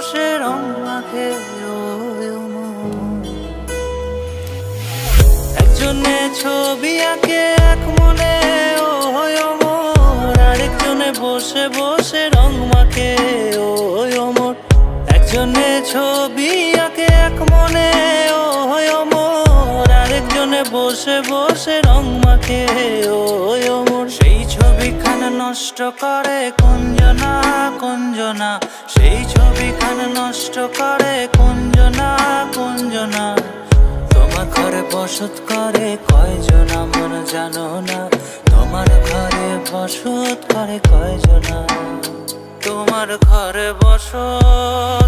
বসে রং মাখে একজনে ছবি আঁকে এক মনে ও মোর, আরেকজনে বসে বসে রং মাখে ও মোর। একজনে ছবি আঁকে এক মনে ও মোর, আরেকজনে বসে বসে রং মাখে ও মোর। সেই ছবিখানা নষ্ট করে কুঞ্জনা কুঞ্জনা, সেই ছবিখানা নষ্ট করে কুঞ্জনা কুঞ্জনা। তোমার ঘরে বসত করে কয়জন আমার জানো না, তোমার ঘরে বসত করে কয়জনা, তোমার ঘরে বসত